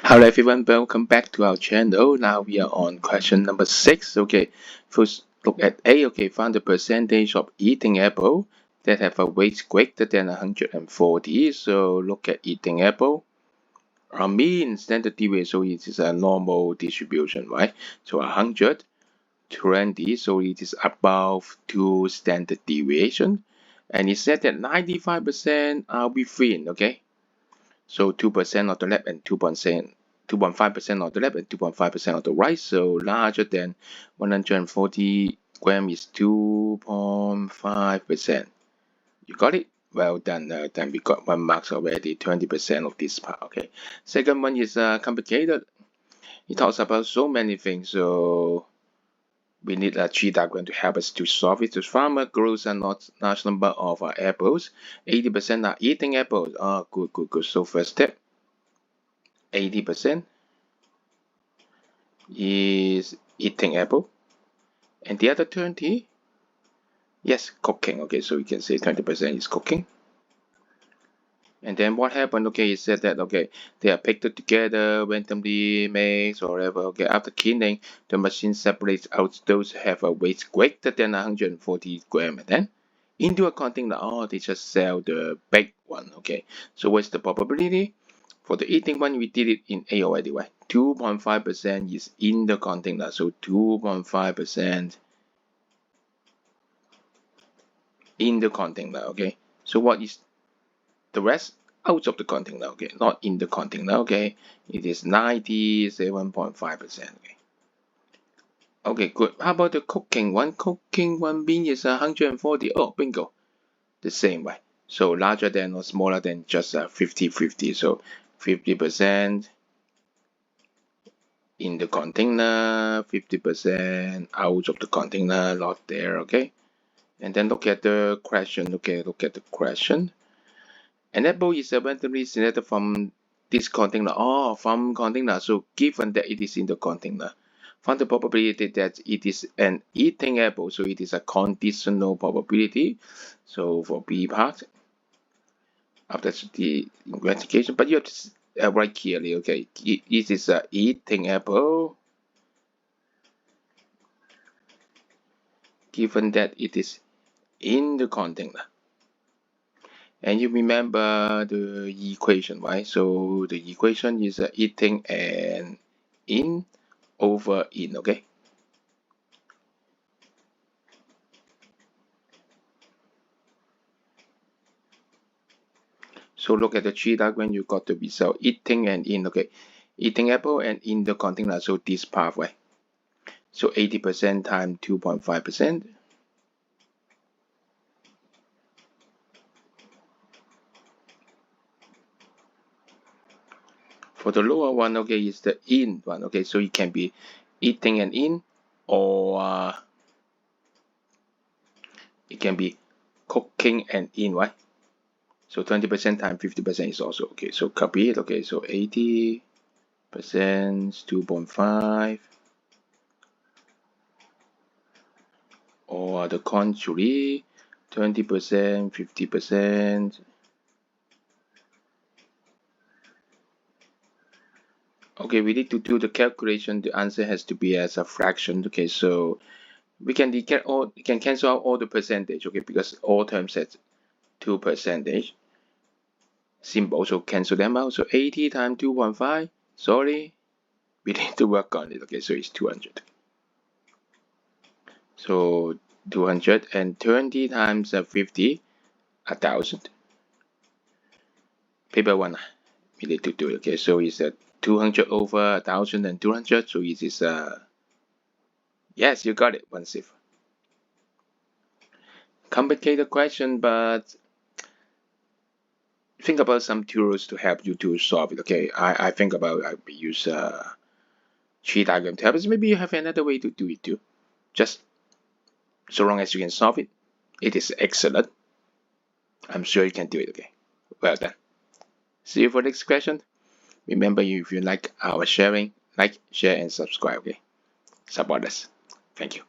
Hello everyone, welcome back to our channel. Now we are on question number 6. Okay, first look at A. Okay, find the percentage of eating apple that have a weight greater than 140. So look at eating apple. Our mean standard deviation, so it is a normal distribution, right? So 120, so it is above 2 standard deviation. And it said that 95% are within, okay? So 2% on the left and 2.5% on the left and 2.5% on the right. So larger than 140 gram is 2.5%. You got it? Well done. Then we got 1 marks already, 20% of this part. Okay. Second one is complicated. It talks about so many things. So we need a tree diagram to help us to solve it. The farmer grows a large number of apples. 80% are eating apples. Oh, good. So first step, 80% is eating apple, and the other 20, yes, cooking. Okay, so we can say 20% is cooking. And then what happened? Okay, it said that okay, they are picked together, randomly mixed or whatever. Okay, after cleaning, the machine separates out those who have a weight greater than 140 gram, and then into a container. Oh, they just sell the big one. Okay, so what's the probability? For the eating one, we did it in A already, right? 2.5% is in the container, so 2.5% in the container. Okay, so what is the rest? Out of the container. Okay, not in the container. Okay, it is 97.5%. Okay. Okay, good. How about the cooking one? Cooking one bean is 140. Oh, bingo, the same way. So larger than or smaller than just 50-50. So 50% in the container, 50% out of the container, not there. Okay. And then look at the question. Okay, look at the question. An apple is randomly selected from this container. Oh, from container. So given that it is in the container, find the probability that it is an eating apple. So it is a conditional probability. So for B part, after the investigation, but you have to write clearly. Okay, it is a eating apple. Given that it is in the container. And you remember the equation, right? So the equation is eating and in over in, okay? So look at the tree diagram, you got the result eating and in, okay? Eating apple and in the container, so this pathway. So 80% times 2.5%. For the lower one, okay, is the in one, okay? So it can be eating and in, or it can be cooking and in, right? So 20% times 50% is also okay. So copy it. Okay, so 80% 2.5, or the contrary, 20% 50%. Okay, we need to do the calculation. The answer has to be as a fraction. Okay, so we can cancel out all the percentage. Okay, because all terms has 2%. Simple, so cancel them out. So 80 times 2.5. Sorry, we need to work on it. Okay, so it's 200. So 220 times 50, 1,000. Paper one, we need to do it. Okay, so it's 200 over 1,000 and 200. So it is yes, you got it. 1/6. Complicated question, but think about some tools to help you to solve it. Okay, I think about we use tree diagram to help us. Maybe you have another way to do it too. Just so long as you can solve it, it is excellent. I'm sure you can do it. Okay, well done. See you for the next question. Remember, if you like our sharing, like, share, and subscribe. Okay, support us. Thank you.